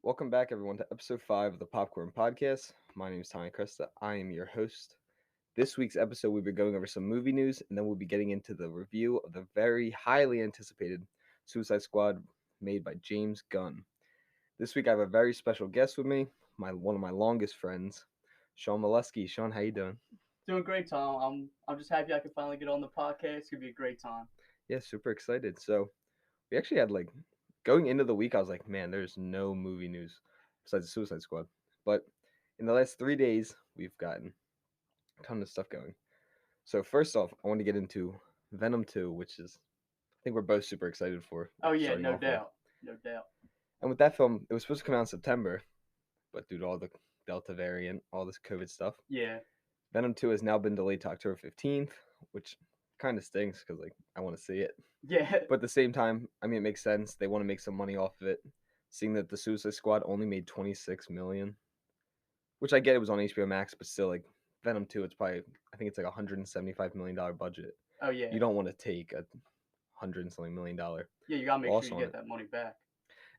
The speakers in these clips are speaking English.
Welcome back, everyone, to episode 5 of the Popcorn Podcast. My name is Tommy Cresta. I am your host. This week's episode, we'll be going over some movie news, and then we'll be getting into the review of the very highly anticipated Suicide Squad made by James Gunn. This week, I have a very special guest with me, one of my longest friends, Sean Molesky. Sean, how you doing? Doing great, Tom. I'm just happy I could finally get on the podcast. It's gonna be a great time. Yeah, super excited. So, we actually had going into the week, I was like, man, there's no movie news besides the Suicide Squad. But in the last 3 days, we've gotten a ton of stuff going. So first off, I want to get into Venom 2, which is I think we're both super excited for Oh yeah, starting no off with. doubt, no doubt. And with that film, it was supposed to come out in September, but due to all the Delta variant, all this COVID stuff, Yeah, Venom 2 has now been delayed to October 15th, which kind of stinks because I want to see it. yeah, But at the same time, I mean, it makes sense. They want to make some money off of it, seeing that the Suicide Squad only made 26 million, which I get it was on HBO Max, but still, like Venom 2, it's probably I think it's like $175 million budget. oh yeah, You don't want to take a hundred and something $1 million yeah. You gotta make sure loss you on get it, that money back.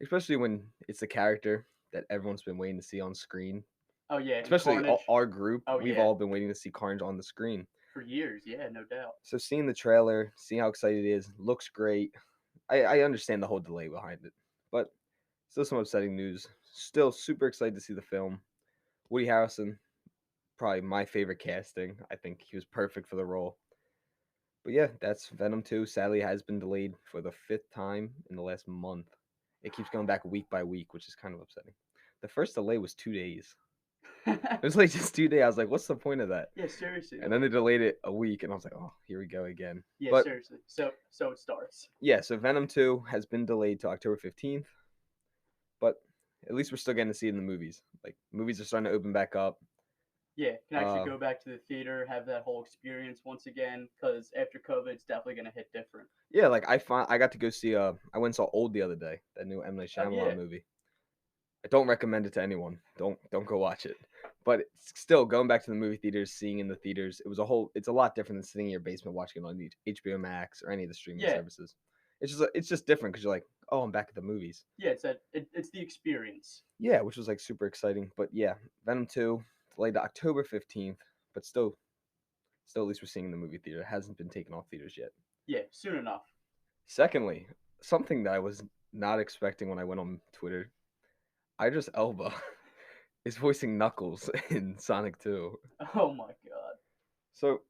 especially when it's the character that everyone's been waiting to see on screen. Oh yeah, and Especially Carnage. our group, Oh we've yeah, all been waiting to see Carnage on the screen. for years. Yeah, no doubt. So seeing the trailer, seeing how excited it is, looks great. I understand the whole delay behind it, but still some upsetting news. Still super excited to see the film. Woody Harrelson, probably my favorite casting. I think he was perfect for the role. But yeah, that's Venom 2. Sadly, has been delayed for the fifth time in the last month. It keeps going back week by week, which is kind of upsetting. The first delay was 2 days. It was like just 2 days. I was like, what's the point of that? Yeah, seriously. And then they delayed it a week, and I was like, oh, here we go again. Yeah, But seriously. So it starts. yeah, so Venom 2 has been delayed to October 15th, but at least we're still getting to see it in the movies. Like, movies are starting to open back up. Yeah, can actually Uh, go back to the theater, have that whole experience once again. Because after COVID, it's definitely gonna hit different. yeah, like I got to go see I went and saw Old the other day, that new M Night Oh Shyamalan yeah, movie. I don't recommend it to anyone. Don't go watch it. But still, going back to the movie theaters, seeing in the theaters, it's a lot different than sitting in your basement watching it on HBO Max or any of the streaming yeah, services. It's just different because you're like, oh, I'm back at the movies. yeah. It's the experience. Yeah, which was like super exciting. But yeah, Venom 2 delayed to October 15th, but still at least we're seeing in the movie theater. It hasn't been taken off theaters yet. Yeah, soon enough. Secondly, something that I was not expecting when I went on Twitter, Idris Elba is voicing Knuckles in Sonic 2. Oh my god. So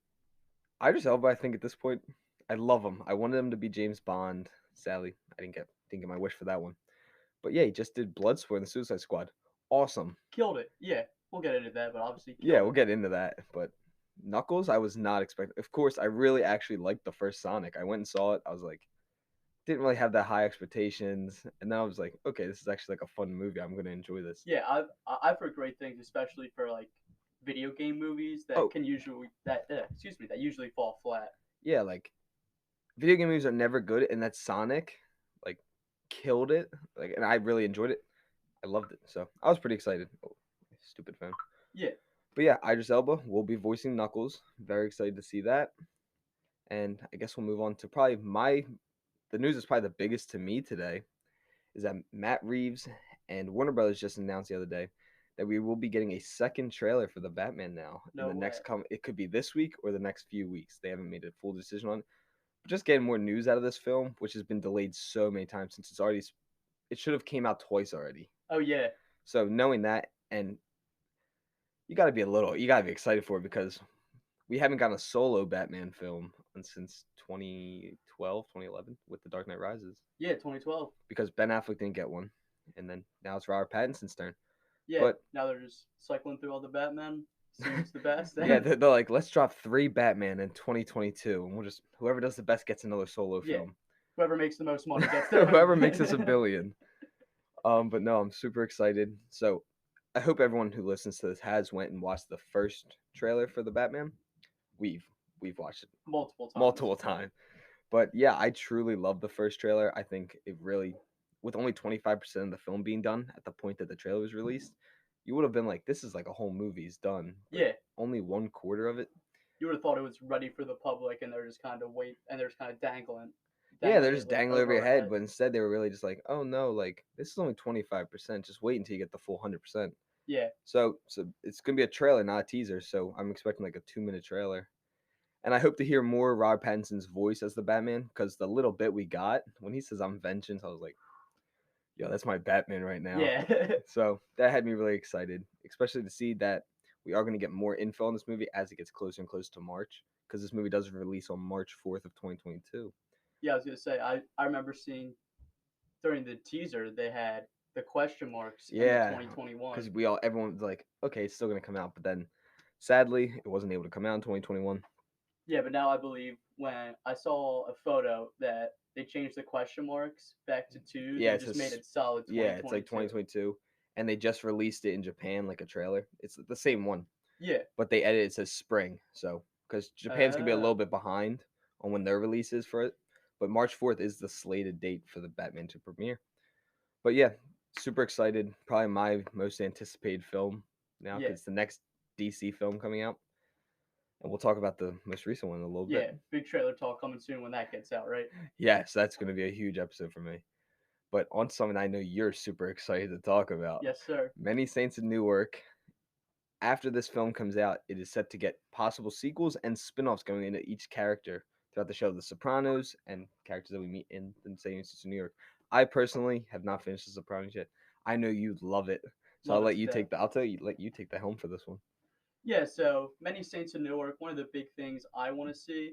Idris Elba, I think at this point, I love him. I wanted him to be James Bond. Sadly, I didn't get my wish for that one. But yeah, he just did Bloodsport in the Suicide Squad. Awesome. Killed it. Yeah, we'll get into that, but obviously Yeah, killed we'll it. get into that. But Knuckles, I was not expecting. Of course, I really actually liked the first Sonic. I went and saw it. I was like, didn't really have that high expectations, and then I was like, okay, this is actually like a fun movie. I'm gonna enjoy this. Yeah, I've heard great things, especially for like video game movies that Oh, can usually that usually fall flat. yeah, like video game movies are never good, and that Sonic, like, killed it. Like, and I really enjoyed it. I loved it, so I was pretty excited. Oh, stupid phone. Yeah, But yeah, Idris Elba will be voicing Knuckles. Very excited to see that. And I guess we'll move on to probably the news is probably the biggest to me today is that Matt Reeves and Warner Brothers just announced the other day that we will be getting a second trailer for the Batman now in no the way. next it could be this week or the next few weeks. They haven't made a full decision on it. But just getting more news out of this film, which has been delayed so many times since it should have came out twice already. Oh yeah, So knowing that, and you got to be excited for it because we haven't gotten a solo Batman film since 2012, 2011 with The Dark Knight Rises yeah, 2012. because Ben Affleck didn't get one, and then now it's Robert Pattinson's turn. Yeah, But now they're just cycling through all the Batman. See who's the best. yeah, they're like, let's drop 3 Batman in 2022, and we'll just whoever does the best gets another solo Yeah, film. whoever makes the most money gets the Whoever makes us a billion. But no, I'm super excited. So I hope everyone who listens to this has went and watched the first trailer for the Batman. We've we've watched it multiple times. multiple times. But yeah, I truly love the first trailer. I think it really, with only 25% of the film being done at the point that the trailer was released, you would have been like, this is like a whole movie's done. But Yeah, only 1/4 of it. you would have thought it was ready for the public, and they're just kind of dangling. Yeah, dangling they're it just like dangling over over your our head, head. but instead they were really just like, oh no, like this is only 25%. Just wait until you get the full 100%. Yeah, So it's gonna be a trailer, not a teaser. So I'm expecting like a 2 minute trailer. And I hope to hear more Robert Pattinson's voice as the Batman, because the little bit we got when he says I'm vengeance, I was like, yo, that's my Batman right now. yeah, So that had me really excited, especially to see that we are going to get more info on this movie as it gets closer and closer to March, because this movie does release on March 4th of 2022. yeah. I was gonna say I remember seeing during the teaser they had the question marks and the Yeah, 2021. because everyone was like, okay, it's still going to come out, but then sadly, it wasn't able to come out in 2021. Yeah, but now I believe when I saw a photo that they changed the question marks back to twos Yeah, and it's just made just it solid yeah, it's like 2022. 2022, and they just released it in Japan like a trailer. It's the same one, Yeah. but they edit it says spring. So because Japan's gonna be a Uh, little bit behind on when their release is for it, but March 4th is the slated date for the Batman to premiere. But yeah, super excited. Probably my most anticipated film now yeah. because it's the next DC film coming out, and we'll talk about the most recent one in a little bit. Yeah. Big trailer talk coming soon when that gets out, right? Yes, that's gonna be a huge episode for me. But on something I know you're super excited to talk about. Yes, sir. Many Saints of Newark. After this film comes out, it is set to get possible sequels and spin-offs going into each character throughout the show. The Sopranos and characters that we meet in the Saints of New York. I personally have not finished The Sopranos yet. I know you love it, so Love it to death. let you take the helm for this one. Yeah, so Many Saints of Newark, one of the big things I want to see.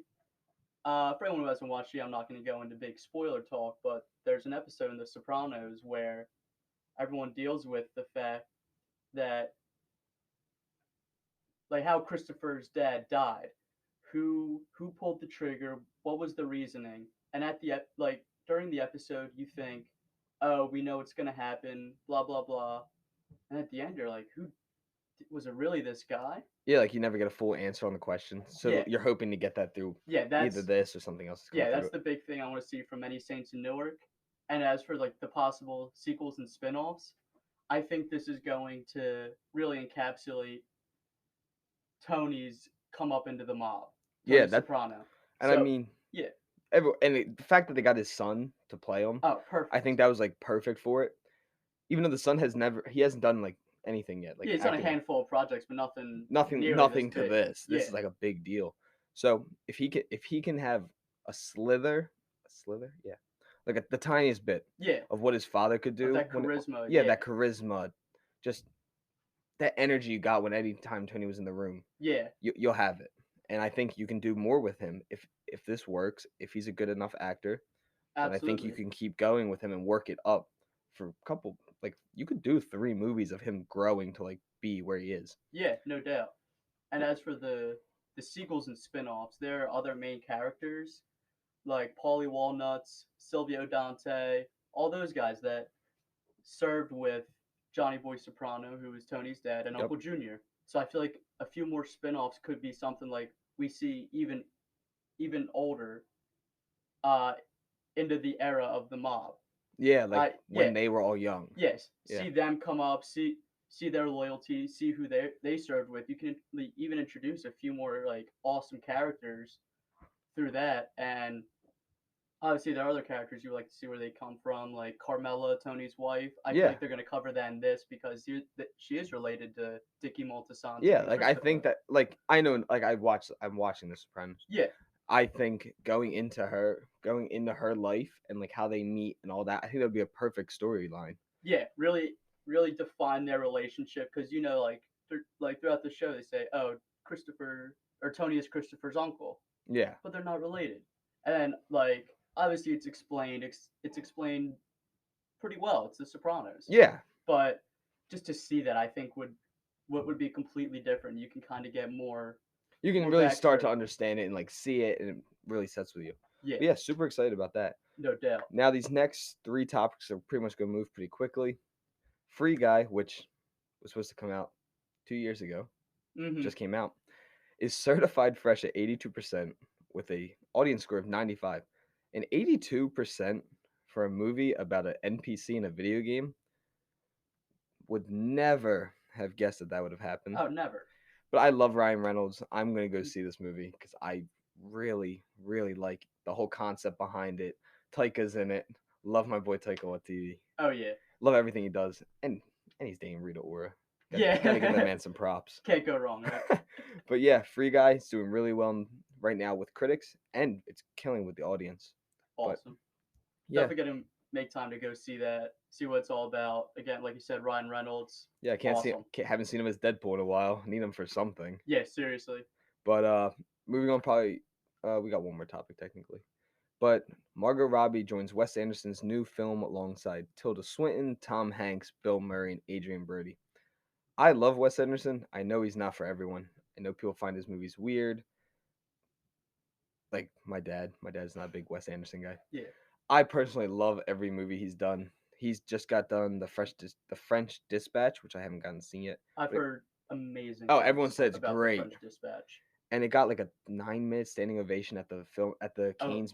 For anyone who hasn't watched it, I'm not going to go into big spoiler talk, but there's an episode in The Sopranos where everyone deals with the fact that, like, how Christopher's dad died, who pulled the trigger, what was the reasoning, and at the like during the episode, you think, oh, we know what's going to happen, blah blah blah, and at the end, you're like, who was it? Really this guy? Yeah, like you never get a full answer on the question, so Yeah, you're hoping to get that through yeah, either this or something else that's coming yeah, through that's it. the big thing I want to see from Many Saints in Newark. And as for like the possible sequels and spin-offs, I think this is going to really encapsulate Tony's come up into the mob, Yeah, Tony that Soprano. and I So mean yeah, the fact that they got his son to play him, oh I think perfect. that was like perfect for it. Even though the son he hasn't done like anything yet, like Yeah, he's done a acting. handful of projects, but nothing Nothing nearly this nothing to big. this. This Yeah, is like a big deal. So if he can have a slither, yeah, like the tiniest bit yeah, of what his father could of do that when charisma. yeah, Yeah, that charisma, just that energy you got when any time Tony was in the room, yeah, you'll have it. And I think you can do more with him if this works, if he's a good enough actor, then I think you absolutely. can keep going with him and work it up for a couple. Like you could do 3 movies of him growing to like be where he is. Yeah, no doubt. And as for the sequels and spin-offs, there are other main characters like Paulie Walnuts, Silvio Dante, all those guys that served with Johnny Boy Soprano, who was Tony's dad, and Yep. Uncle Junior. So I feel like a few more spin-offs could be something like we see even older uh into the era of the mob. Yeah, like Yeah, when they were all young. yes, Yeah. see them come up, see their loyalty, see who they served with. You can even introduce a few more like awesome characters through that, and obviously there are other characters you like to see where they come from, like Carmela, Tony's wife. I feel Yeah. like they're going to cover that in this because she is related to Dicky Moltisanti Yeah, and like I think Christopher. that like I know like I'm watching The Sopranos. Yeah, I think going into her life and like how they meet and all that, I think that would be a perfect storyline. yeah, really define their relationship because like throughout the show they say, oh, Christopher or Tony is Christopher's uncle, Yeah. but they're not related. And like obviously it's explained pretty well. It's The Sopranos, Yeah. but just to see that I think what would be completely different. You can kind of get You can more really start backstory. to understand it and like see it and it really sets with you. Yeah, But yeah, super excited about that. no doubt. Now these next 3 topics are pretty much gonna move pretty quickly. Free Guy, which was supposed to come out 2 years ago, Hmm. just came out, is certified fresh at 82% with a audience score of 95. And 82% for a movie about an NPC in a video game would never have guessed that would have happened. Oh, never. But I love Ryan Reynolds. I'm going to go see this movie because I really, really like the whole concept behind it. Taika's in it. Love my boy Taika Waititi. Oh yeah. Love everything he does, and he's dating Rita Ora. Gotta give that Yeah. man some props. Can't go wrong, right? But yeah, Free Guy is doing really well right now with critics, and it's killing with the audience. But Awesome. yeah, Definitely gonna make time to go see that, see what it's all about. Again, like you said, Ryan Reynolds. yeah, Awesome. haven't seen him as Deadpool in a while. Need him for something. Yeah, seriously. But moving on, probably we got one more topic technically. But Margot Robbie joins Wes Anderson's new film alongside Tilda Swinton, Tom Hanks, Bill Murray, and Adrian Brody. I love Wes Anderson. I know he's not for everyone. I know people find his movies weird. Like my dad. My dad's not a big Wes Anderson guy. Yeah. I personally love every movie he's done. He's just got done the French Dispatch, which I haven't gotten to see yet. I've But heard amazing oh, everyone things said it's about the great, French Dispatch. and it got like a 9 minute standing ovation at the Oh, Cannes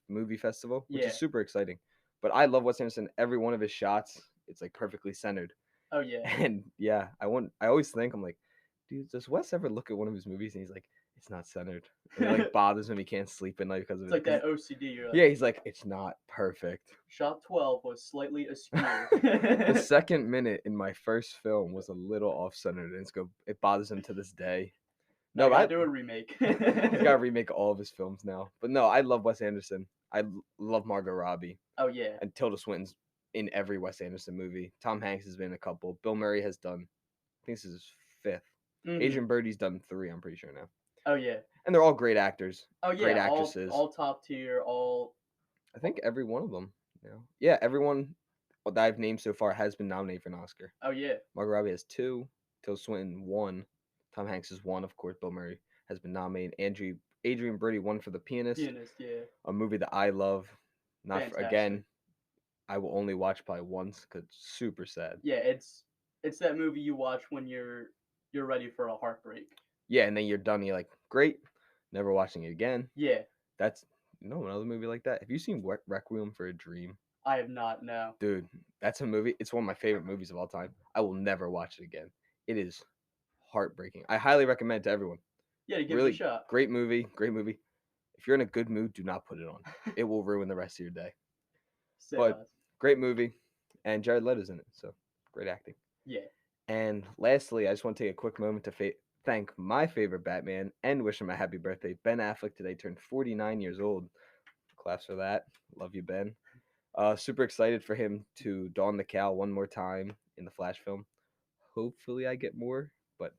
movie festival, which yeah. is super exciting. But I love Wes Anderson. Every one of his shots, it's like perfectly centered. Oh yeah. And yeah, I always think I'm like, dude, does Wes ever look at one of his movies and he's like, it's not centered. And it like bothers him. He can't sleep at night because of It's it. like that OCD. You're like, Yeah, he's like, it's not perfect. shot 12 was slightly askew. The second minute in my first film was a little off centered, and it bothers him to this day. No, No, gotta I do a remake. he's got to remake all of his films now. But no, I love Wes Anderson. Love Margot Robbie Oh yeah. and Tilda Swinton's in every Wes Anderson movie. Tom Hanks has been in a couple. Bill Murray has done. I think this is his fifth. Mhm. Adrian Brody's done 3. I'm pretty sure now. Oh yeah. And they're all great actors. Oh Great yeah. actresses. All top tier. All. I think every one of them. Yeah, everyone that I've named so far has been nominated for an Oscar. Oh yeah. Margot Robbie has 2. Tilda Swinton 1. Tom Hanks is 1. Of course, Bill Murray has been nominated. Adrian Brody 1 for The Pianist. Yeah. A movie that I love. Not for, Fantastic. again, I will only watch probably once because it's super sad. Yeah, it's that movie you watch when you're ready for a heartbreak. Yeah, and then you're done. You're like, great, never watching it again. Yeah, That's another movie like that. Have you seen Requiem for a Dream? I have not. No. Dude, that's a movie. It's one of my favorite movies of all time. I will never watch it again. It is heartbreaking. I highly recommend it to everyone. Yeah, to give Really it a shot. great movie. Great movie. If you're in a good mood, do not put it on. It will ruin the rest of your day. But great movie, and Jared Leto's in it, so great acting. Yeah. And lastly, I just want to take a quick moment to thank my favorite Batman and wish him a happy birthday. Ben Affleck today turned 49 years old. Claps for that. Love you, Ben. Super excited for him to don the cowl one more time in the Flash film. Hopefully, I get more, but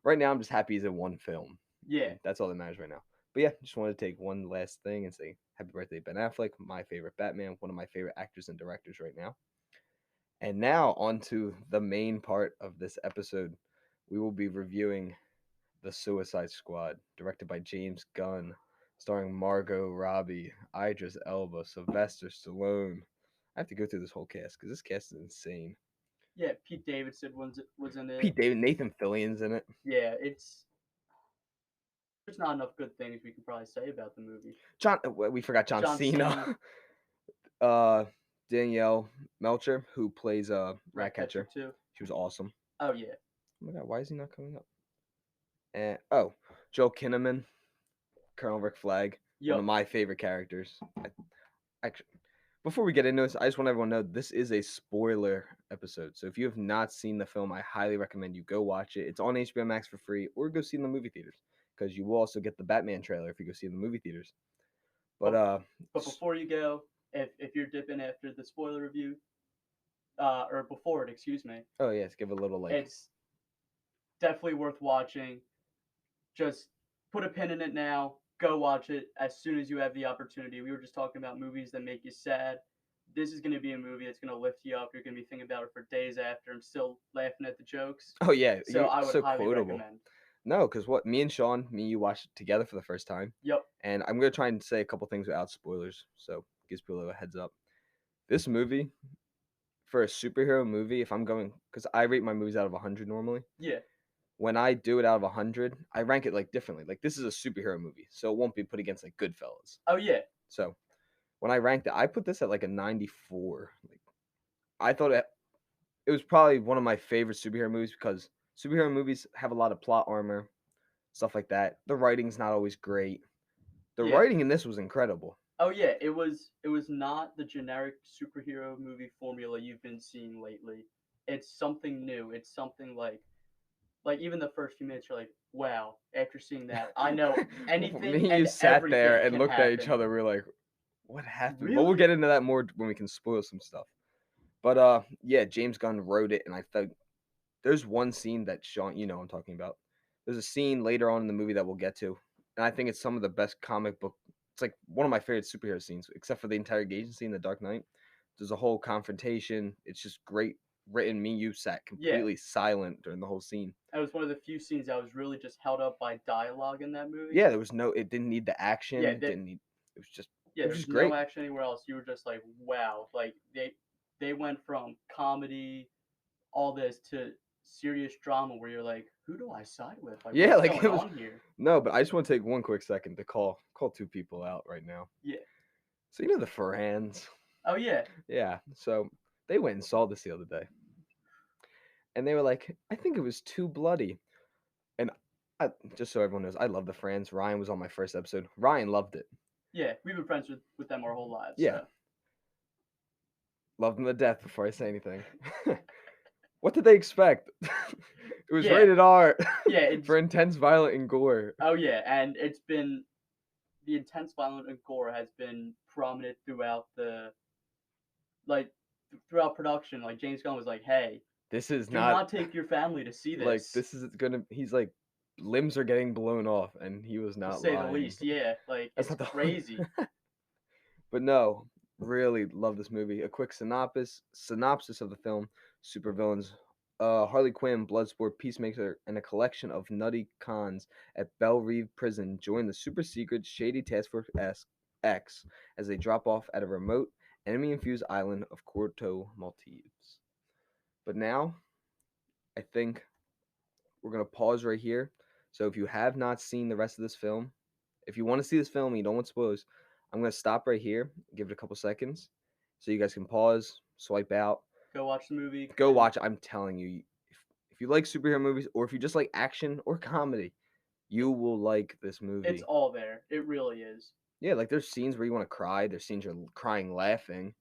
right now I'm just happy he's in one film. Yeah. That's all that matters right now. But yeah, just wanted to take one last thing and say happy birthday, Ben Affleck, my favorite Batman, one of my favorite actors and directors right now. And now on to the main part of this episode. We will be reviewing The Suicide Squad, directed by James Gunn, starring Margot Robbie, Idris Elba, Sylvester Stallone. I have to go through this whole cast because this cast is insane. Yeah, Pete Davidson was in it. Pete David, Nathan Fillion's in it. Yeah, there's not enough good things we can probably say about the movie. We forgot John Cena. Danielle Melcher, who plays Ratcatcher too. She was awesome. Oh yeah. Oh my god, why is he not coming up? And Joel Kinnaman, Colonel Rick Flag, one of my favorite characters. Actually, before we get into this, I just want everyone to know this is a spoiler episode. So if you have not seen the film, I highly recommend you go watch it. It's on HBO Max for free, or go see it in the movie theaters because you will also get the Batman trailer if you go see it in the movie theaters. But before you go, if you're dipping after the spoiler review, or before it, excuse me. Oh yes, give a little like. It's definitely worth watching. Just put a pin in it now. Go watch it as soon as you have the opportunity. We were just talking about movies that make you sad. This is going to be a movie that's going to lift you up. You're going to be thinking about it for days after and still laughing at the jokes. Oh yeah, so I would highly recommend. No, because me and you watched it together for the first time. Yep. And I'm going to try and say a couple things without spoilers, so gives people a heads up. This movie, for a superhero movie, if I'm going, because I rate my movies out of 100 normally. Yeah. When I do it out of 100, I rank it like differently. Like this is a superhero movie, so it won't be put against like Goodfellas. Oh yeah. So when I ranked it, I put this at like a 94. Like I thought it was probably one of my favorite superhero movies because superhero movies have a lot of plot armor, stuff like that. The writing's not always great. The writing in this was incredible. Oh yeah, it was not the generic superhero movie formula you've been seeing lately. It's something new. It's something like even the first few minutes you're like, wow, after seeing that, I know anything Me and you and sat there everything and can looked at each happen. other. We were like, "What happened?" But we'll Really? get into that more when we can spoil some stuff. But yeah, James Gunn wrote it, and I thought there's one scene that Sean, you know, what I'm talking about. There's a scene later on in the movie that we'll get to, and I think it's some of the best comic book. It's like one of my favorite superhero scenes, except for the interrogation scene in The Dark Knight. There's a whole confrontation. It's just great written. Me, and you sat Yeah. completely silent during the whole scene. That was one of the few scenes that was really just held up by dialogue in that movie. Yeah, there was no. It didn't need the Yeah, action. that Didn't need. It was just. yeah, It was there's just no great. action anywhere else. You were just like, wow, like they went from comedy, all this to serious drama where you're like, who do I side with? Like, Yeah, what's like going it was. on here? No, but I just want to take one quick second to call two people out right now. Yeah. So you know the Ferrans. Oh yeah. Yeah. So they went and saw this the other day, and they were like, "I think it was too bloody." And I, just so everyone knows, I love the Frans. Ryan was on my first episode. Ryan loved it. Yeah, we've been friends with them our whole lives, Yeah, so loved them to death. Before I say anything, what did they expect? It was yeah, rated R yeah, for it's intense, violent, and gore. oh yeah, and it's been the intense violence and gore has been prominent throughout the like throughout production. Like James Gunn was like, "Hey, This is do not not take your family to see like this," this is gonna. He's like limbs are getting blown off, and he was to not say the lying. least. Yeah, like That's it's not the. crazy. But no, really love this movie. A quick synopsis of the film: supervillains, Harley Quinn, Bloodsport, Peacemaker, and a collection of nutty cons at Belle Reve Prison join the super secret shady Task Force X as they drop off at a remote, enemy-infused island of Corto Maltese. But now, I think we're gonna pause right here. So if you have not seen the rest of this film, if you want to see this film and you don't want spoilers, I'm gonna stop right here, give it a couple seconds, so you guys can pause, swipe out, Go watch the movie, go and watch it. I'm telling you, if you like superhero movies or if you just like action or comedy, you will like this it's movie. all there. It really is. Yeah, like there's scenes where you want to cry, there's scenes you're crying laughing.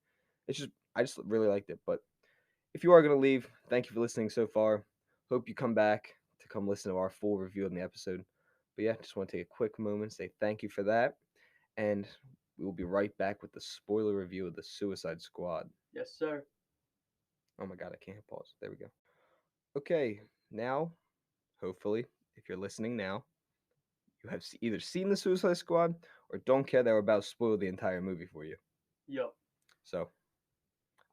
It's just I just really liked it. But if you are gonna leave, thank you for listening so far. Hope you come back to come listen to our full review on the episode. But yeah, just want to take a quick moment, say thank you for that, and we will be right back with the spoiler review of the Suicide Squad. Yes, sir. Oh my god, I can't hit pause. There we go. Okay, now, hopefully, if you're listening now, you have either seen the Suicide Squad or don't care that we're about to spoil the entire movie for you. Yup. So,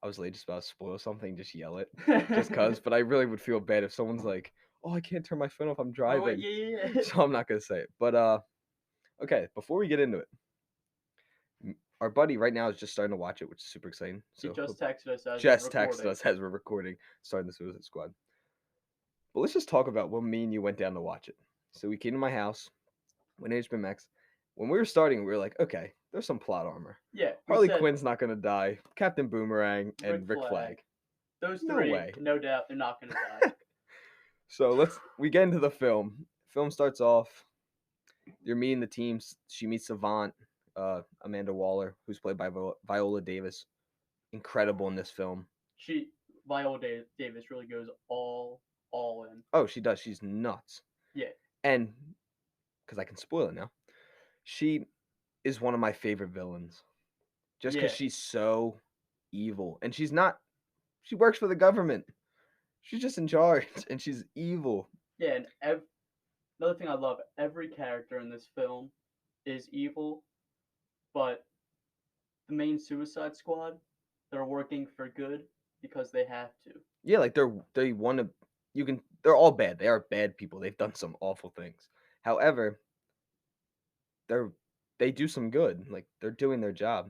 I was late just about to spoil something, just yell it. Just cuz, but I really would feel bad if someone's like, oh, I can't turn my phone off, I'm Oh wait, driving. yeah, yeah, yeah. So I'm not gonna say it. But okay, before we get into it, our buddy right now is just starting to watch it, which is super exciting. He So just texted us as we're just texted recording. us as we're recording, starting the Suicide Squad. But let's just talk about when me and you went down to watch it. So we came to my house, went to HBO Max. When we were starting, we were like, okay, there's some plot armor. Yeah, we Harley said Quinn's not gonna die. Captain Boomerang Rick and Rick Flag. Flag. Those No three, way. no doubt, they're not gonna die. So we get into the film. Film starts off. You're meeting the teams. She meets Savant, Amanda Waller, who's played by Viola Davis. Incredible in this film. She Viola Davis really goes all in. Oh, she does. She's nuts. Yeah, And because I can spoil it now, she is one of my favorite villains. Just because yeah, she's so evil, and she's not. She works for the government. She's just in charge, and she's evil. yeah. And another thing I love, every character in this film is evil, but the main Suicide Squad, they're working for good because they have to. Yeah, like they want to. You can. They're all bad. They are bad people. They've done some awful things. However, they're they do some good. Like they're doing their job.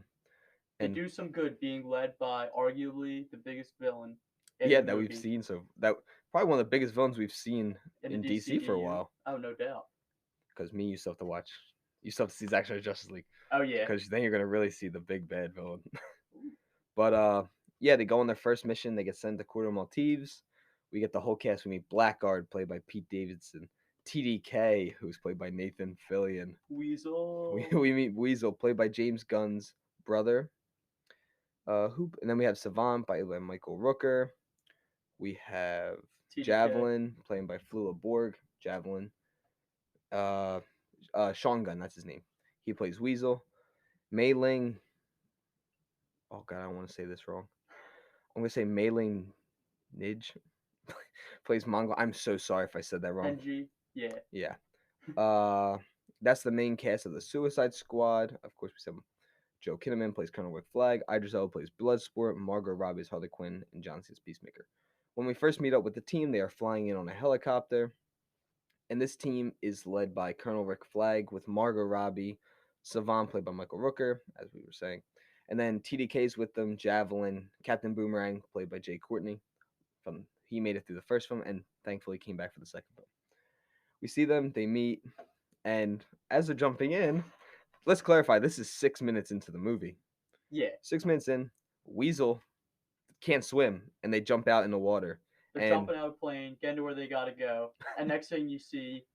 They And do some good, being led by arguably the biggest villain in yeah, the that we've movie seen. So that probably one of the biggest villains we've seen in the in DC for a DCEU. while. Oh, no doubt. Because me, you still have to watch. You still have to see Zack Snyder's Justice League. Oh yeah. Because then you're gonna really see the big bad villain. But yeah, they go on their first mission. They get sent to Corto Maltese. We get the whole cast. We meet Blackguard, played by Pete Davidson. TDK, who's played by Nathan Fillion. We, Weasel. we meet Weasel, played by James Gunn's brother. And then we have Savant, played by Michael Rooker. We have TDK. Javelin, played by Flula Borg. Javelin. Uh, Sean Gunn, that's his name. He plays Weasel. Mei Ling. Oh god, I don't want to say this wrong. I'm gonna say Mei Ling Nij plays Mongol. I'm so sorry if I said that wrong. NG. Yeah. Yeah. Uh, that's the main cast of the Suicide Squad. Of course, we have Joe Kinnaman plays Colonel Rick Flag. Idris Elba plays Bloodsport. Margot Robbie is Harley Quinn, and John Cena's Peacemaker. When we first meet up with the team, they are flying in on a helicopter, and this team is led by Colonel Rick Flag with Margot Robbie, Savant played by Michael Rooker, as we were saying, and then TDK's with them, Javelin, Captain Boomerang played by Jay Courtney. He made it through the first film and thankfully came back for the second film. We see them, they meet, and as they're jumping in, let's clarify, this is 6 minutes into the movie. Yeah. 6 minutes in, Weasel can't swim, and they jump out in the water. They're jumping out of a plane, getting to where they gotta go, and next thing you see,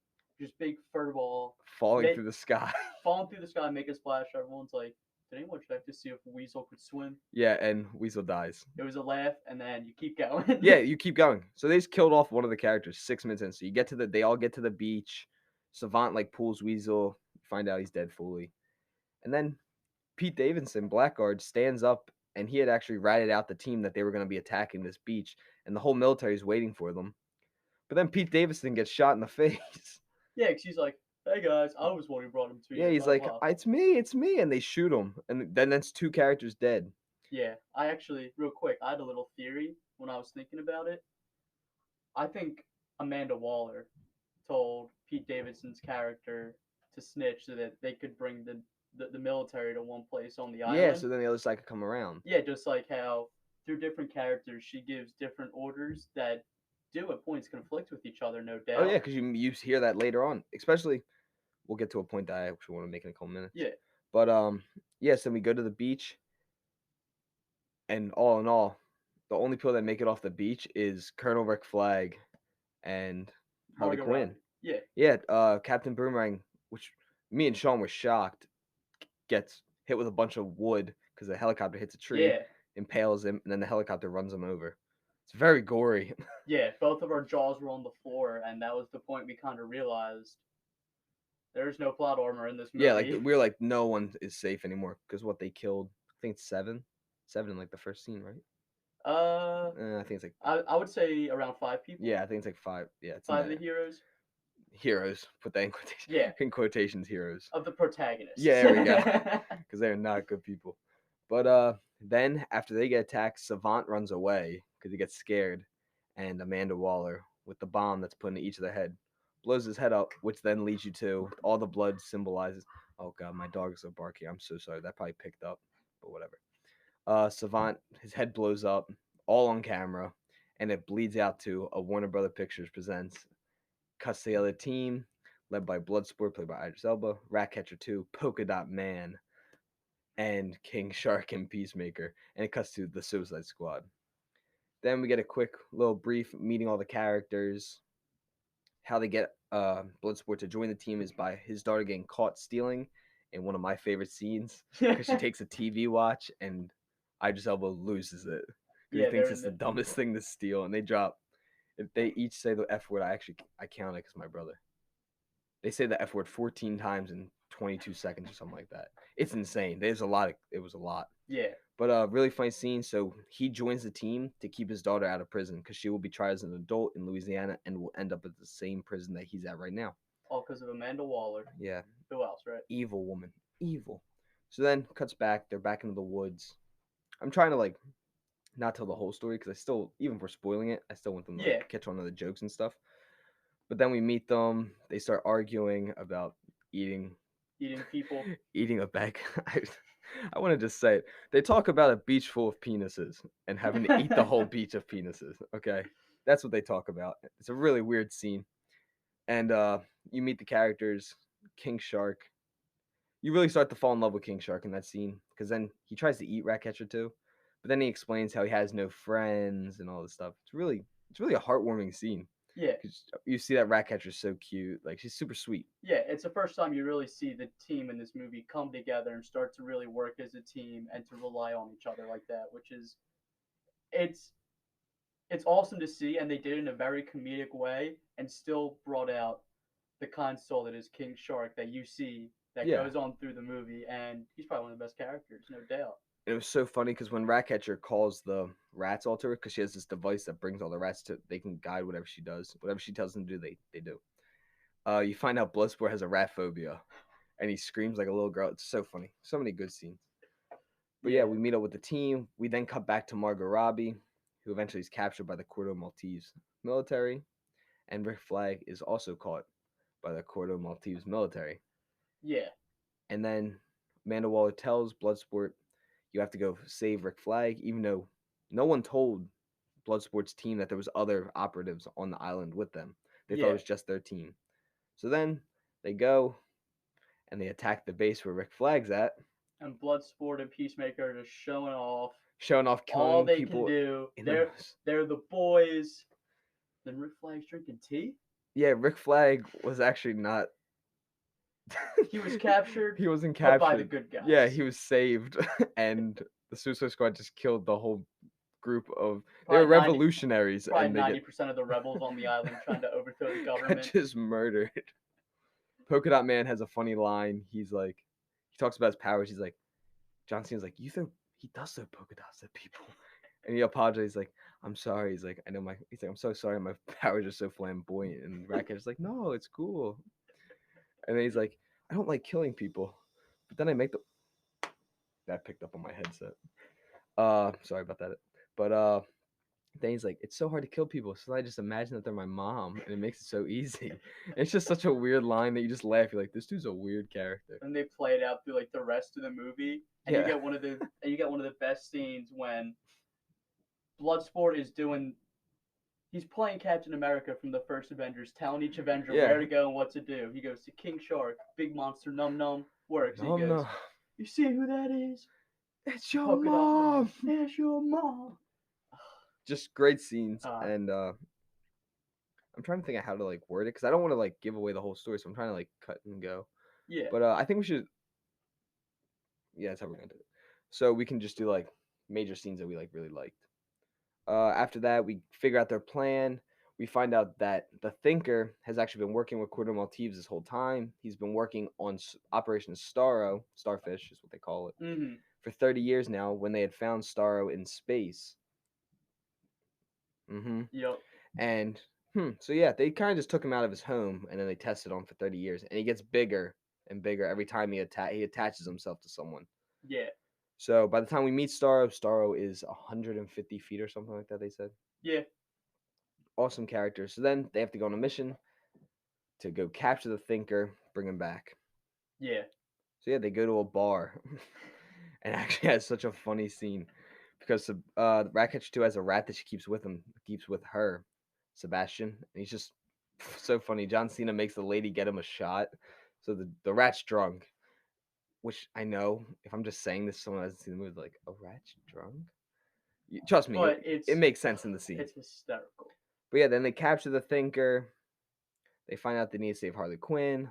just big fur ball falling through the sky. falling through the sky, make a splash. Everyone's like, did anyone check to see if Weasel could swim? Yeah, and Weasel dies. It was a laugh, and then you keep going. Yeah, you keep going. So they just killed off one of the characters 6 minutes in. So they all get to the beach. Savant like pulls Weasel, find out he's dead fully, and then Pete Davidson, Blackguard, stands up, and he had actually ratted out the team that they were going to be attacking this beach, and the whole military is waiting for them. But then Pete Davidson gets shot in the face. Yeah, because he's like, hey guys, I was one who brought him to you. Yeah, he's blah, like, blah. it's me, and they shoot him, and then that's 2 characters dead. Yeah, I actually, real quick, I had a little theory when I was thinking about it. I think Amanda Waller told Pete Davidson's character to snitch so that they could bring the military to one place on the island. Yeah, so then the other side could come around. Yeah, just like how through different characters she gives different orders that do at points conflict with each other, no doubt. Oh yeah, because you hear that later on. Especially, we'll get to a point that I actually want to make in a couple minutes. Yeah. But yes, then we go to the beach, and all in all, the only people that make it off the beach is Colonel Rick Flag and Harley Margot Quinn. Robbie. Yeah. Yeah, Captain Boomerang, which me and Sean were shocked, gets hit with a bunch of wood because the helicopter hits a tree, Yeah. impales him, and then the helicopter runs him over. It's very gory. Yeah, both of our jaws were on the floor, and that was the point we kind of realized there's no plot armor in this movie. Yeah, like we were like, no one is safe anymore because what they killed, I think it's seven in like the first scene, right? I think it's like I would say around 5 people. yeah, I think it's like 5. Yeah, it's 5 of the heroes. Heroes. Put that in quotations. Yeah. In quotations, heroes. Of the protagonists. Yeah, there we go. Because they're not good people. But then after they get attacked, Savant runs away because he gets scared, and Amanda Waller with the bomb that's put into each of their head blows his head up, which then leads you to all the blood symbolizes. Oh god, my dogs are barking. I'm so sorry. That probably picked up, but whatever. Savant, his head blows up, all on camera, and it bleeds out to a Warner Brother Pictures presents. Cuts to the other team, led by Bloodsport, played by Idris Elba, Ratcatcher 2, Polka Dot Man, and King Shark and Peacemaker, and it cuts to the Suicide Squad. Then we get a quick little brief meeting all the characters. How they get Bloodsport to join the team is by his daughter getting caught stealing in one of my favorite scenes because she takes a TV watch and Idris Elba loses it because he thinks it's the dumbest thing to steal, and they drop. If they each say the F word, I count it because my brother. They say the F word 14 times in 22 seconds or something like that. It's insane. It was a lot. Yeah. But really funny scene. So he joins the team to keep his daughter out of prison because she will be tried as an adult in Louisiana and will end up at the same prison that he's at right now. All because of Amanda Waller. Yeah. Who else, right? Evil woman. Evil. So then cuts back. They're back into the woods. I'm trying to not tell the whole story because I still, even for spoiling it, I still want them to catch on to the jokes and stuff. But then we meet them. They start arguing about eating people. Eating a bag. I want to just say it. They talk about a beach full of penises and having to eat the whole beach of penises. Okay, that's what they talk about. It's a really weird scene, and you meet the characters. King Shark. You really start to fall in love with King Shark in that scene because then he tries to eat Ratcatcher too, but then he explains how he has no friends and all this stuff. It's really a heartwarming scene. Yeah, 'Cause you see that Ratcatcher's so cute. Like she's super sweet. yeah. It's the first time you really see the team in this movie come together and start to really work as a team and to rely on each other like that, which is it's it's awesome to see, and they did it in a very comedic way and still brought out the kind soul that is King Shark that you see that Yeah. goes on through the movie, and he's probably one of the best characters, no doubt. And it was so funny because when Ratcatcher calls the rats all to her, because she has this device that brings all the rats to, they can guide whatever she does. Whatever she tells them to do, they do. You find out Bloodsport has a rat phobia, and he screams like a little girl. It's so funny. So many good scenes. But yeah, Yeah, we meet up with the team. We then cut back to Margot Robbie, who eventually is captured by the Cordo Maltese military, and Rick Flag is also caught by the Cordo Maltese military. yeah, And then Amanda Waller tells Bloodsport, "You have to go save Rick Flag," even though no one told Bloodsport's team that there was other operatives on the island with them. They thought it yeah. was just their team. So then they go and they attack the base where Rick Flag's at, And Bloodsport and Peacemaker are just showing off showing off all killing they can people do. in the They're most. they're the boys. Then Rick Flag's drinking tea. Yeah, Rick Flag was actually not. He was captured, He wasn't but by the captured. good Yeah, guys. he was saved, and the Suicide Squad just killed the whole group of. They were Probably ninety, revolutionaries, probably and they ninety get percent of the rebels on the island trying to overthrow the got government. just murdered. Polka Dot Man has a funny line. He's like, he talks about his powers. He's like, John Cena's like, you throw, he does throw polka dots at people. And he apologizes, like, I'm sorry. He's like, I know my, he's like, I'm so sorry. My powers are so flamboyant. And Ratcat's like, no, it's cool. And then he's like, I don't like killing people. But then I make the, that picked up on my headset. Sorry about that. But, then he's like, it's so hard to kill people. So I just imagine that they're my mom. And it makes it so easy. It's just such a weird line that you just laugh. You're like, this dude's a weird character. And they play it out through like the rest of the movie, and Yeah. you get one of the best scenes when Bloodsport is doing. He's playing Captain America from the first Avengers, telling each Avenger Yeah. where to go and what to do. He goes to King Shark, Big Monster, Num Num, works. He No, no. goes, "You see who that is? It's your Polka Dot Man. mom. It's your mom." Just great scenes. Uh, And I'm trying to think of how to like word it because I don't want to like give away the whole story. So I'm trying to like cut and go. yeah, But I think we should. Yeah, that's how we're gonna do it. So we can just do like major scenes that we like really liked. After that, we figure out their plan. We find out that the Thinker has actually been working with Cordo Maltese this whole time. He's been working on Operation Starro, Starfish is what they call it, mm-hmm, for 30 years now. When they had found Starro in space. Mm-hmm. yep, And so yeah, they kind of just took him out of his home, and then they tested on for 30 years, and he gets bigger and bigger every time he attaches himself to someone. yeah, So by the time we meet Starro, Starro is 150 feet or something like that. They said yeah, awesome character. So then they have to go on a mission to go capture the Thinker, bring him back. yeah, So yeah, they go to a bar, and actually has such a funny scene because Ratcatcher 2 has a rat that she keeps with him, keeps with her, Sebastian, and he's just so funny. John Cena makes the lady get him a shot, so the rat's drunk. Which I know, if I'm just saying this, someone hasn't seen the movie, they're like, a rat's drunk. Trust me, but it makes sense in the scene. it's hysterical. But yeah, then they capture the Thinker. They find out they need to save Harley Quinn.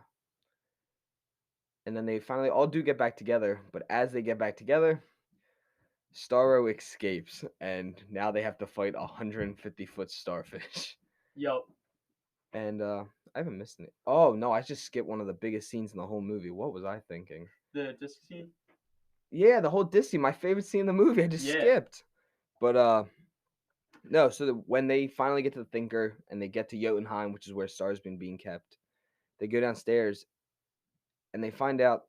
And then they finally all do get back together. But as they get back together, Starro escapes. And now they have to fight a 150-foot starfish. Yup, And I haven't missed it. Oh, no, I just skipped one of the biggest scenes in the whole movie. What was I thinking? the disc scene. Yeah, the whole Disney, my favorite scene in the movie. I just Yeah, skipped. But no, so when they finally get to the Thinker and they get to Jotunheim, which is where Star's been being kept, they go downstairs and they find out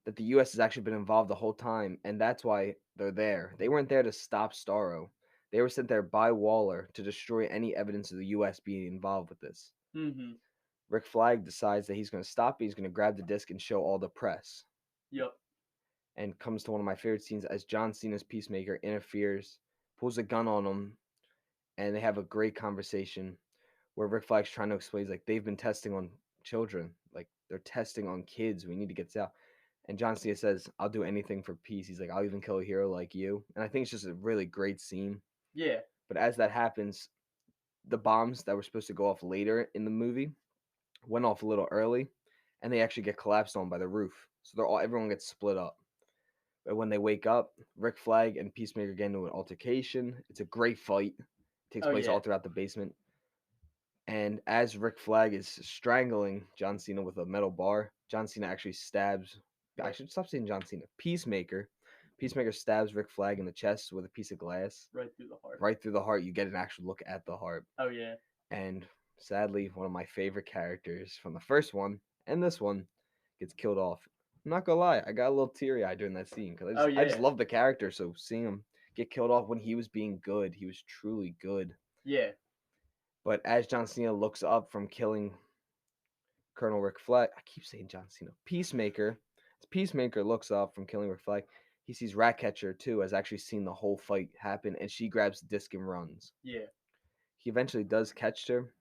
that the U.S. has actually been involved the whole time, and that's why they're there. They weren't there to stop Starro. They were sent there by Waller to destroy any evidence of the U.S. being involved with this. mm-hmm, Rick Flag decides that he's going to stop it. He's going to grab the disc and show all the press. yup, And comes to one of my favorite scenes as John Cena's Peacemaker interferes, pulls a gun on him, and they have a great conversation where Rick Flag's trying to explain, he's like, they've been testing on children. Like, they're testing on kids. We need to get this out. And John Cena says, I'll do anything for peace. He's like, I'll even kill a hero like you. And I think it's just a really great scene. yeah, But as that happens, the bombs that were supposed to go off later in the movie went off a little early, and they actually get collapsed on by the roof. So everyone gets split up. But when they wake up, Rick Flag and Peacemaker get into an altercation. It's a great fight. It takes Oh place yeah. all throughout the basement. And as Rick Flag is strangling John Cena with a metal bar, John Cena actually stabs. I Right, should stop saying John Cena. Peacemaker. Peacemaker stabs Rick Flag in the chest with a piece of glass, right through the heart. right through the heart. You get an actual look at the heart. Oh yeah. And sadly, one of my favorite characters from the first one and this one gets killed off. I'm not gonna lie, I got a little teary eyed during that scene because Oh I just yeah. love the character. So seeing him get killed off when he was being good, he was truly good. Yeah. But as John Cena looks up from killing Colonel Rick Flag, I keep saying John Cena, Peacemaker. As Peacemaker looks up from killing Rick Flag, he sees Ratcatcher too, has actually seen the whole fight happen, and she grabs the disc and runs. Yeah. He eventually does catch her.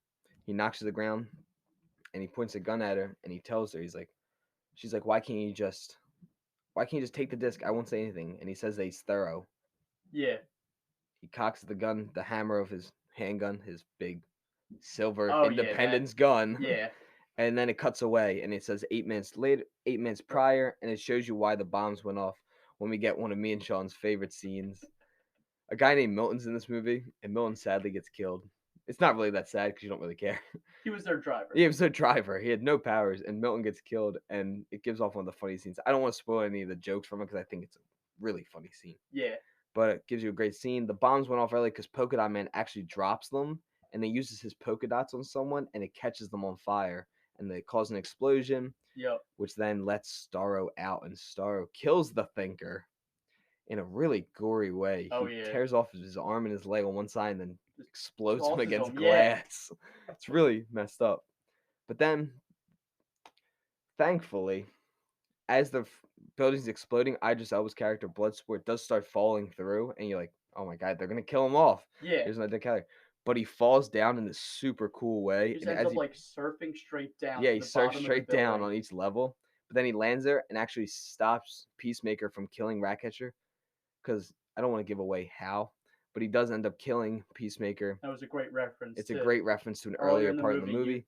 He knocks her to the ground, and he points a gun at her, and he tells her, he's like, she's like, why can't you just take the disc? I won't say anything. And he says that he's thorough. Yeah. He cocks the gun, the hammer of his handgun, his big silver Oh yeah. That. Independence gun, Yeah. and then it cuts away, and it says 8 minutes later, 8 minutes prior, and it shows you why the bombs went off. When we get one of me and Sean's favorite scenes, a guy named Milton's in this movie, and Milton sadly gets killed. It's not really that sad because you don't really care. He was their driver. He was a driver. He had no powers, and Milton gets killed, and it gives off one of the funny scenes. I don't want to spoil any of the jokes from it because I think it's a really funny scene. Yeah. But it gives you a great scene. The bombs went off early because Polka Dot Man actually drops them, and then uses his polka dots on someone, and it catches them on fire, and they cause an explosion, Yep. which then lets Starro out, and Starro kills the Thinker in a really gory way. Oh He yeah. tears off his arm and his leg on one side, and then Just explodes him tosses against them. Yeah. glass. It's really messed up. But then, thankfully, as the building's exploding, Idris Elba's character Bloodsport does start falling through, and you're like, "Oh my god, they're gonna kill him off." Yeah. Here's another character, but he falls down in this super cool way, He just and ends as up he, like surfing straight down yeah, to he the surfs bottom of the straight down building. on each level, but then he lands there and actually stops Peacemaker from killing Ratcatcher, because I don't want to give away how, but he does end up killing Peacemaker. That was a great reference It's a too. great reference to an Earlier earlier in the part in the movie, you movie.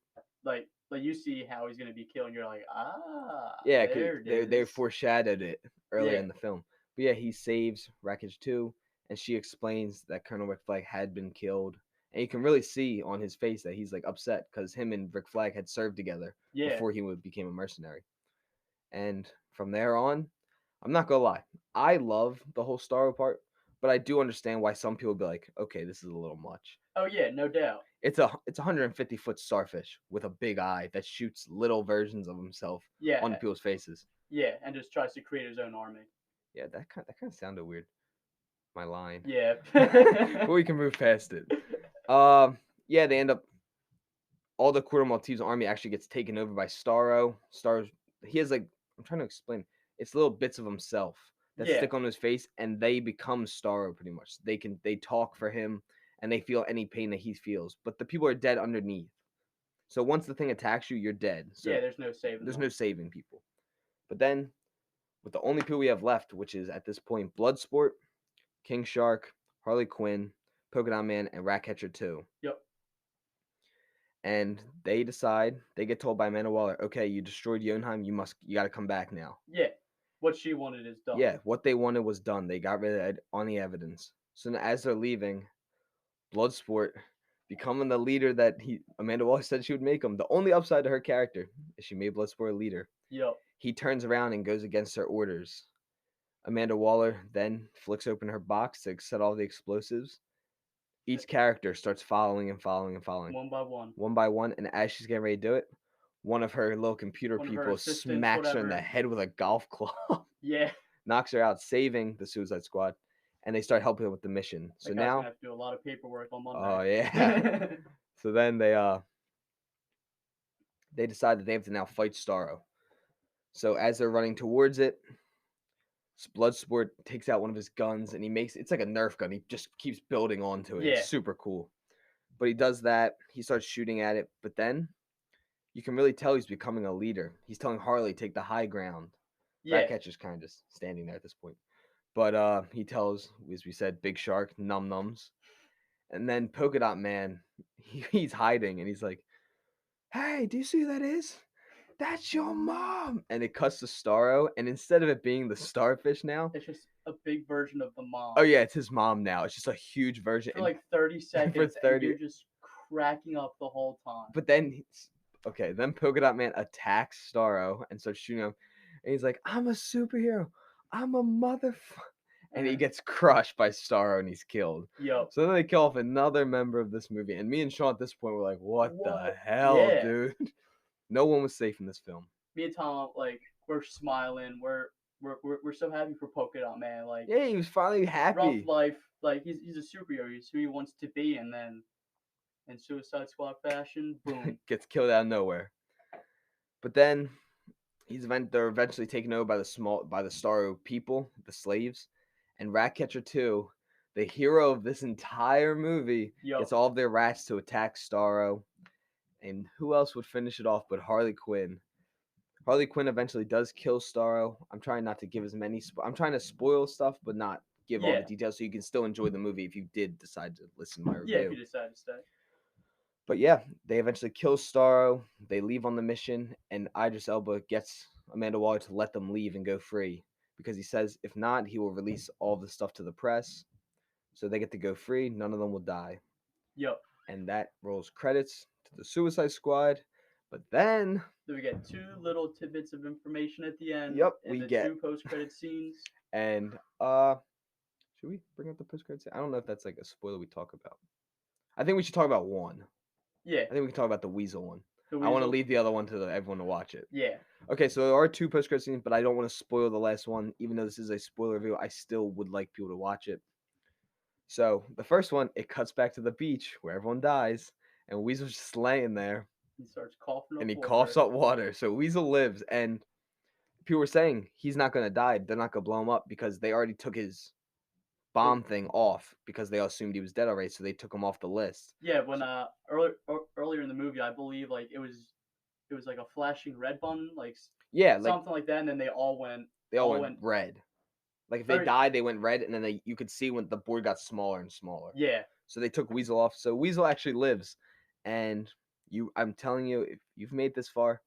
like you see how he's gonna be killed, and you're like, ah, Yeah, there it they is. foreshadowed it earlier Yeah. in the film. But yeah, he saves Wreckage 2, and she explains that Colonel Rick Flag had been killed. And you can really see on his face that he's like upset because him and Rick Flag had served together Yeah. before became a mercenary. And from there on, I'm not gonna lie, I love the whole Starro part, but I do understand why some people be like, okay, this is a little much. Oh yeah, no doubt. It's a 150-foot starfish with a big eye that shoots little versions of himself onto Yeah. people's faces. Yeah, and just tries to create his own army. Yeah, that kind of sounded weird. My line, Yeah. but we can move past it. Yeah, they end up all the Quarter Maltese army actually gets taken over by Starro. Starro, he has like I'm trying to explain. It's little bits of himself that Yeah. stick on his face, and they become Starro pretty much. They talk for him, and they feel any pain that he feels. But the people are dead underneath. So once the thing attacks you, you're dead. So Yeah, there's no saving there's them. no saving people. But then, with the only people we have left, which is at this point Bloodsport, King Shark, Harley Quinn, Polka Dot Man, and Ratcatcher 2. Yep. And they get told by Amanda Waller, okay, you destroyed Jotunheim, you gotta come back now. Yeah. What she wanted is done. Yeah, what they wanted was done. They got rid of it on the evidence. So now, as they're leaving, Bloodsport becoming the leader that Amanda Waller said she would make him. The only upside to her character is she made Bloodsport a leader. Yep. He turns around and goes against her orders. Amanda Waller then flicks open her box to set all the explosives. Each character starts following and following and following, One by one. one by one. And as she's getting ready to do it, one of her little computer One of her people assistants, smacks her in the whatever. head with a golf club, Yeah. knocks her out, saving the Suicide Squad. And they start helping her with the mission. So That guy's gonna now, have to do a lot of paperwork on oh Monday. yeah. So then they decide that they have to now fight Starro. So as they're running towards it, Bloodsport takes out one of his guns and it's like a Nerf gun. He just keeps building onto it. Yeah. It's super cool. But he does that. He starts shooting at it. But then you can really tell he's becoming a leader. He's telling Harley take the high ground. Yeah. Ratcatcher's kind of just standing there at this point. But he tells, as we said, Big Shark, num nums. And then Polka Dot Man, he's hiding and he's like, "Hey, do you see who that is? That's your mom." And it cuts to Starro, and instead of it being the starfish now, It's just a big version of the oh mom yeah, it's his mom now. It's just a huge version, for like 30 and for seconds, and 30. you're just cracking up the whole time. But then, okay, then Polka Dot Man attacks Starro and starts shooting him, and he's like, "I'm a superhero. I'm a and he gets crushed by Starro and he's killed. Yup. So then they kill off another member of this movie, and me and Sean at this point were like, "What the What? hell, Yeah. dude?" No one was safe in this film. Me and Tom, like, we're smiling. We're so happy for Polka Dot Man. Like, Yeah, he was finally rough happy. life. Like, he's a superhero. He's who he wants to be, and then in Suicide Squad fashion, boom. Gets killed out of nowhere. But then they're eventually taken over by the Starro people, the slaves, and Ratcatcher 2, the hero of this entire movie, Yup. gets all of their rats to attack Starro. And who else would finish it off but Harley Quinn? Harley Quinn eventually does kill Starro. I'm trying not to give as many. I'm trying to spoil stuff, but not give all the Yeah. details, so you can still enjoy the movie if you did decide to listen to my Yeah, if review. you decide to stay. But yeah, they eventually kill Starro. They leave on the mission, and Idris Elba gets Amanda Waller to let them leave and go free because he says if not, he will release all the stuff to the press. So they get to go free. None of them will die, Yup. and that rolls credits to the Suicide Squad. But then, Then we get two little tidbits of information at the end yep, in we the get two post-credit scenes. and should we bring up the post credits? I don't know if that's like a spoiler we talk about. I think we should talk about one. Yeah, I think we can talk about the Weasel one. the I want to weasel. leave the other one to everyone to watch it. Yeah, Okay, so there are two post credit scenes, but I don't want to spoil the last one. Even though this is a spoiler review, I still would like people to watch it. So the first one, it cuts back to the beach where everyone dies, and Weasel's just laying there, he starts coughing and up he coughs water. up water. So Weasel lives, and people were saying he's not gonna die. They're not gonna blow him up because they already took his It, bomb thing off because they assumed he was dead already. So they took him off the list. yeah, when earlier in the movie, I believe like it was like a flashing red button, like Yeah, like something like that, and then they all all went went. red. Like if they Or died, they went red, and then you could see when the board got smaller and smaller. yeah, So they took Weasel off. So Weasel actually lives, and I'm telling you, if you've made this far,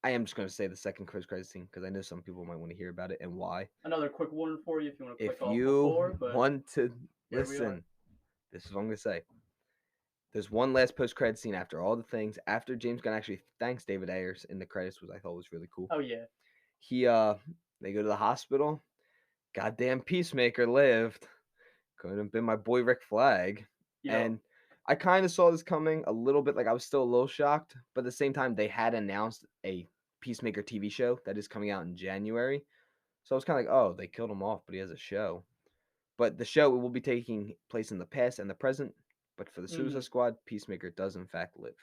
I am just going to say the second Chris credit scene because I know some people might want to hear about it and why. another quick warning for you if you want to click If off you before, but want to here we are. listen, this is what I'm going to say. There's one last post credit scene after all the things. After James Gunn actually thanks David Ayers in the credits, which I thought was really cool. Oh yeah, He they go to the hospital. Goddamn Peacemaker lived. Could have been my boy Rick Flag. yo, And I kind of saw this coming a little bit. Like I was still a little shocked, but at the same time, they had announced a Peacemaker TV show that is coming out in January. So I was kind of like, oh, they killed him off, but he has a show. But the show will be taking place in the past and the present. But for the mm-hmm. Suicide Squad, Peacemaker does in fact live.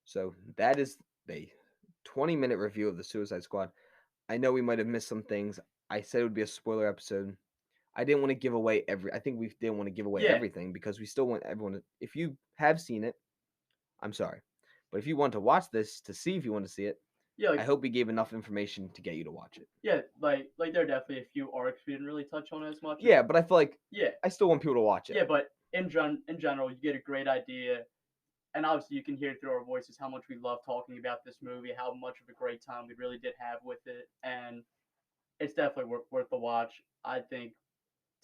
So that is the 20-minute review of the Suicide Squad. I know we might have missed some things. I said it would be a spoiler episode. I didn't want to give away I think we didn't want to give away Yeah, everything because we still want everyone to. If you have seen it, I'm sorry, but if you want to watch this to see if you want to see it, yeah, I hope we gave enough information to get you to watch it. yeah, like there are definitely a few arcs we didn't really touch on as much. Yeah, but I feel like Yeah, I still want people to watch it. yeah, but in general, you get a great idea, and obviously you can hear through our voices how much we love talking about this movie, how much of a great time we really did have with it, and it's definitely worth the watch. I think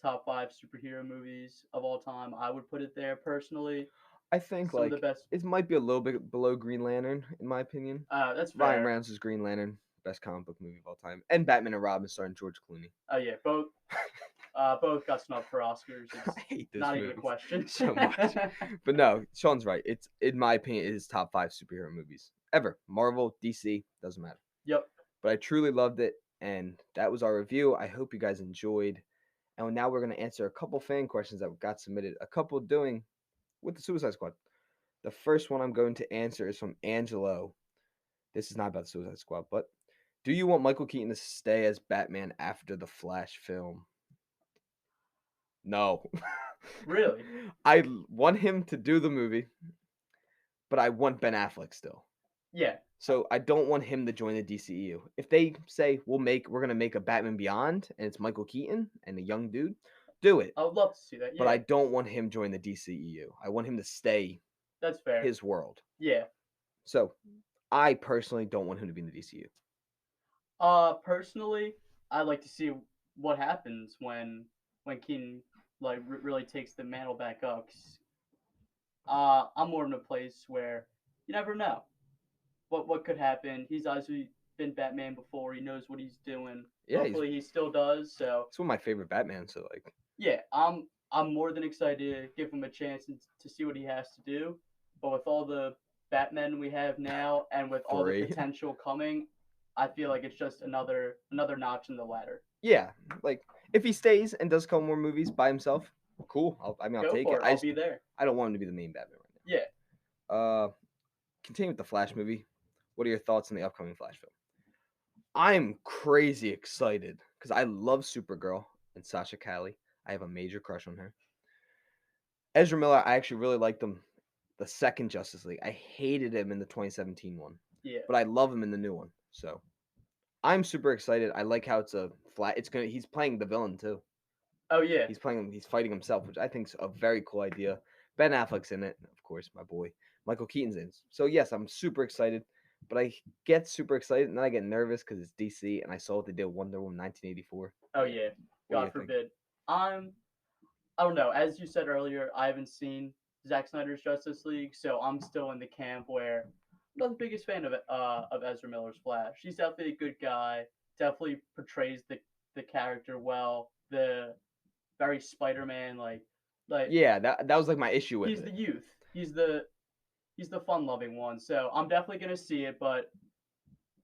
top five superhero movies of all time. I would put it there personally. I think Some of the like best. it might be a little bit below Green Lantern in my opinion. That's Ryan fair. Reynolds' Green Lantern, best comic book movie of all time, and Batman and Robin starring George Clooney. Oh yeah, both got snubbed for Oscars. It's I hate those not even a movies question. so much. But no, Sean's right. It's in my opinion, it is top 5 superhero movies ever. Marvel, DC, doesn't matter. Yep. But I truly loved it, and that was our review. I hope you guys enjoyed. And now we're gonna answer a couple fan questions that got submitted. A couple doing with the Suicide Squad. The first one I'm going to answer is from Angelo. This is not about the Suicide Squad, but do you want Michael Keaton to stay as Batman after the Flash film? No. Really? I want him to do the movie, but I want Ben Affleck still. Yeah. So I don't want him to join the DCEU. If they say we're gonna make a Batman Beyond and it's Michael Keaton and a young dude, Do it. I would love to see that. But I Yeah, don't want him join the DCEU. I want him to stay that's fair. his world. Yeah. So I personally don't want him to be in the DCU. Personally, I'd like to see what happens when Keaton like really takes the mantle back up. 'Cause, I'm more in a place where you never know what could happen. He's obviously been Batman before. He knows what he's doing. Yeah, Hopefully, he still does. So he's one of my favorite Batman. So like, yeah, I'm more than excited to give him a chance and to see what he has to do. But with all the Batman we have now and with all the 3. potential coming, I feel like it's just another notch in the ladder. Yeah, like if he stays and does a couple more movies by himself, cool. I'll Go take it. for it. I'll be there. I don't want him to be the main Batman right Yeah. now. Continue with the Flash movie. What are your thoughts on the upcoming Flash film? I'm crazy excited because I love Supergirl and Sasha Calle. I have a major crush on her. Ezra Miller, I actually really liked him the second Justice League. I hated him in the 2017 one, Yeah. but I love him in the new one. So I'm super excited. I like how it's a flat. He's playing the villain too. Oh yeah. He's fighting himself, which I think is a very cool idea. Ben Affleck's in it, of course, my boy. Michael Keaton's in. So yes, I'm super excited. But I get super excited and then I get nervous because it's DC and I saw what they did with Wonder Woman 1984. Oh yeah. What do God you think? forbid. I'm. I don't know. As you said earlier, I haven't seen Zack Snyder's Justice League, so I'm still in the camp where I'm not the biggest fan of Ezra Miller's Flash. He's definitely a good guy. Definitely portrays the character well. The very Spider-Man like Yeah, that was like my issue with he's it. the youth. He's the fun-loving one. So I'm definitely gonna see it, but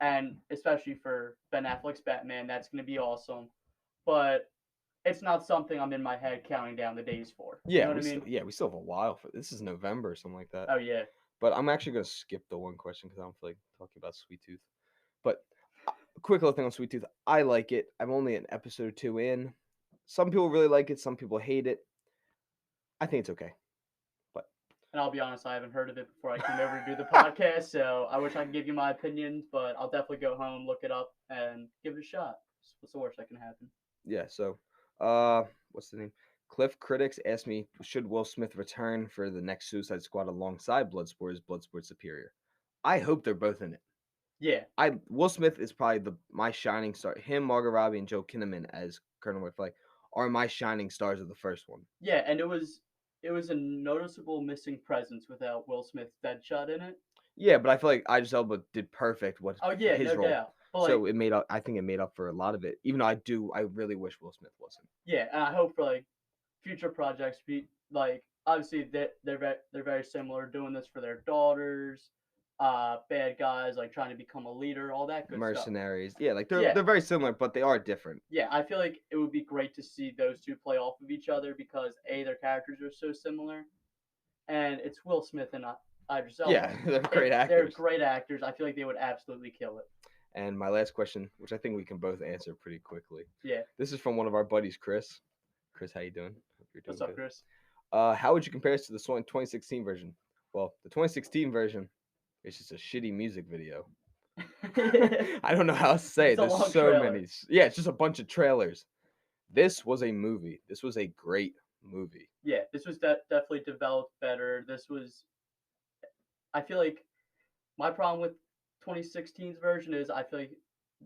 and especially for Ben Affleck's Batman, that's gonna be awesome. But it's not something I'm in my head counting down the days for. You know what I mean? We still have a while for this. Is November or something like that. Oh yeah. But I'm actually gonna skip the one question because I don't feel like talking about Sweet Tooth. But a quick little thing on Sweet Tooth. I like it. I'm only an episode or two in. Some people really like it. Some people hate it. I think it's okay. But And I'll be honest, I haven't heard of it before I came over to do the podcast, so I wish I could give you my opinions, but I'll definitely go home, look it up, and give it a shot. What's the worst that can happen? yeah. So, what's the name? Cliff Critics asked me, should Will Smith return for the next Suicide Squad alongside Bloodsport? Is Bloodsport superior? I hope they're both in it. Yeah, Will Smith is probably my shining star. Him, Margot Robbie, and Joe Kinnaman as Colonel Whitfly are my shining stars of the first one. yeah, and it was a noticeable missing presence without Will Smith's Deadshot in it. Yeah, but I feel like Idris Elba did perfect Oh for yeah, his no role. doubt. But So it made up. I think it made up for a lot of it. Even though I really wish Will Smith wasn't. yeah, and I hope for future projects be obviously they're very similar, doing this for their daughters, bad guys like trying to become a leader, all that good stuff. Mercenaries, yeah, like Yeah, they're very similar, but they are different. yeah, I feel like it would be great to see those two play off of each other because A, their characters are so similar, and it's Will Smith and Idris Elba. Yeah, they're great They're actors. great actors. I feel like they would absolutely kill it. And my last question, which I think we can both answer pretty quickly. Yeah. This is from one of our buddies, Chris. Chris, how you doing? Hope you're doing What's up, good. Chris? How would you compare this to the 2016 version? Well, the 2016 version is just a shitty music video. I don't know how else to say it. It's a There's long so trailer. many. Yeah, it's just a bunch of trailers. This was a movie. This was a great movie. Yeah, this was definitely developed better. This was, I feel like, my problem with 2016's version is I feel like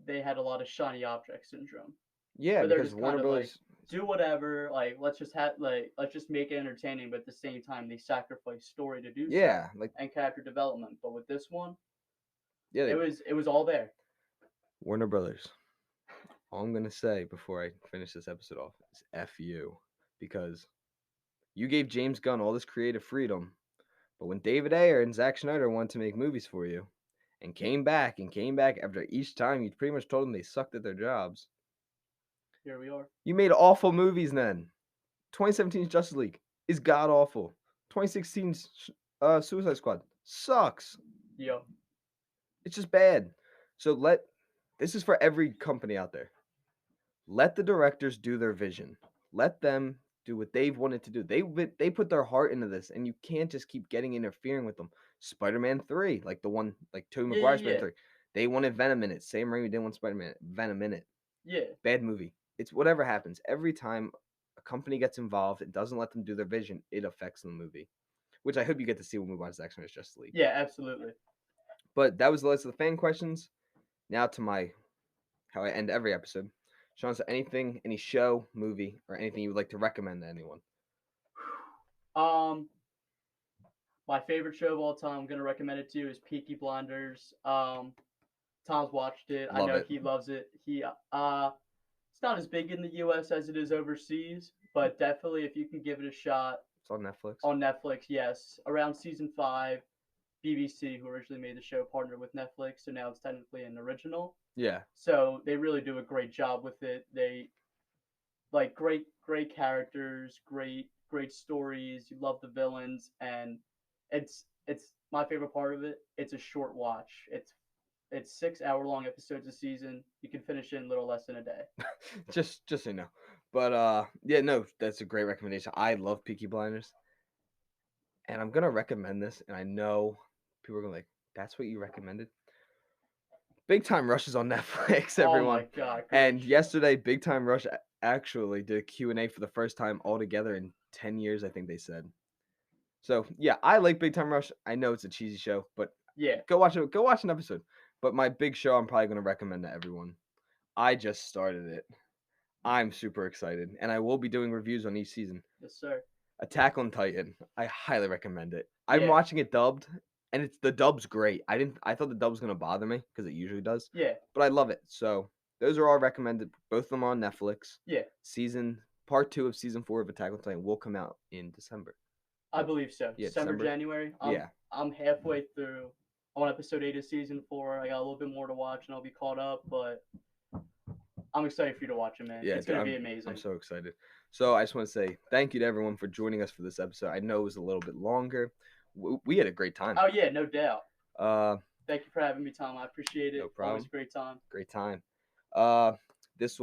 they had a lot of shiny object syndrome. Yeah, Where they're because just Warner kind of Brothers. do whatever, let's just make it entertaining, but at the same time they sacrifice story to do so Yeah, like and character development. But with this one, yeah, it was all there. Warner Brothers. All I'm gonna say before I finish this episode off is F you. Because you gave James Gunn all this creative freedom, but when David Ayer and Zack Snyder wanted to make movies for you and came back after each time you pretty much told them they sucked at their jobs, Here we are. you made awful movies then. 2017's Justice League is god awful. 2016's Suicide Squad sucks. Yo. It's just bad. So this is for every company out there. Let the directors do their vision. Let them do what they've wanted to do. They put their heart into this, and you can't just keep interfering with them. Spider-Man 3, like the one like Tobey Yeah, Maguire's yeah, yeah. Spider-Man 3. They wanted Venom in it. Sam Raimi didn't want Spider-Man Venom in it. Yeah. Bad movie. It's whatever happens. Every time a company gets involved and doesn't let them do their vision, it affects the movie. Which I hope you get to see when we watch Zack Snyder's Justice League. Yeah, absolutely. But that was the list of the fan questions. Now to my how I end every episode. Sean, is there anything, any show, movie, or anything you would like to recommend to anyone? Um, my favorite show of all time, I'm gonna recommend it to you, is Peaky Blinders. Tom's watched it. I Love know it. he loves it. It's not as big in the U.S. as it is overseas, but definitely if you can give it a shot It's on Netflix. on Netflix, yes. Around season 5, BBC, who originally made the show, partnered with Netflix, so now it's technically an original. Yeah. So they really do a great job with it. They like great characters, great stories. You love the villains, and it's my favorite part of it. It's a short watch. It's 6 hour long episodes a season. You can finish it in a little less than a day. just so you know. But yeah, no, that's a great recommendation. I love Peaky Blinders. And I'm gonna recommend this, and I know people are gonna like, that's what you recommended. Big Time Rush is on Netflix, Oh my everyone. god, great And show. yesterday, Big Time Rush actually did a Q&A for the first time altogether in 10 years, I think they said. So yeah, I like Big Time Rush. I know it's a cheesy show, but Yeah, go watch it. Go watch an episode. But my big show, I'm probably gonna recommend to everyone. I just started it. I'm super excited, and I will be doing reviews on each season. yes sir. Attack on Titan. I highly recommend it. I'm Yeah, watching it dubbed, and the dub's great. I thought the dub was gonna bother me because it usually does, yeah, but I love it. So those are all recommended. Both of them on Netflix. yeah. Season part 2 of season 4 of Attack on Titan will come out in December. I believe so. Yeah, December, December. January. Yeah, I'm halfway through. I'm on episode 8 of season 4. I got a little bit more to watch, and I'll be caught up. But I'm excited for you to watch it, man. yeah. It's Dude, gonna be I'm amazing. so excited. So I just want to say thank you to everyone for joining us for this episode. I know it was a little bit longer. We had a great time. Oh yeah, no doubt. Uh, Thank you for having me, Tom. I appreciate no it. Always problem. a great time. Great time. Uh, this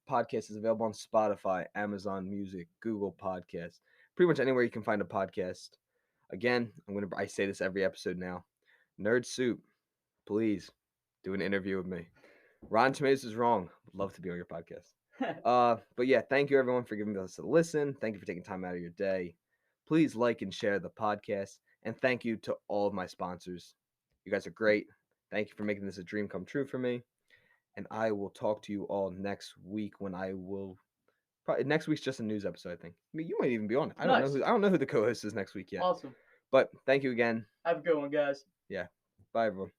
podcast is available on Spotify, Amazon Music, Google Podcasts, pretty much anywhere you can find a podcast. Again, I say this every episode now. Nerd Soup, please do an interview with me. Rotten Tomatoes is wrong. Would love to be on your podcast. But yeah, thank you everyone for giving us a listen. Thank you for taking time out of your day. Please like and share the podcast, and thank you to all of my sponsors. You guys are great. Thank you for making this a dream come true for me. And I will talk to you all next week when I will probably next week's just a news episode, I think. I mean, you might even be on it. Nice. I don't know who the co-host is next week yet. Awesome. But thank you again. Have a good one, guys. Yeah. Bye everyone.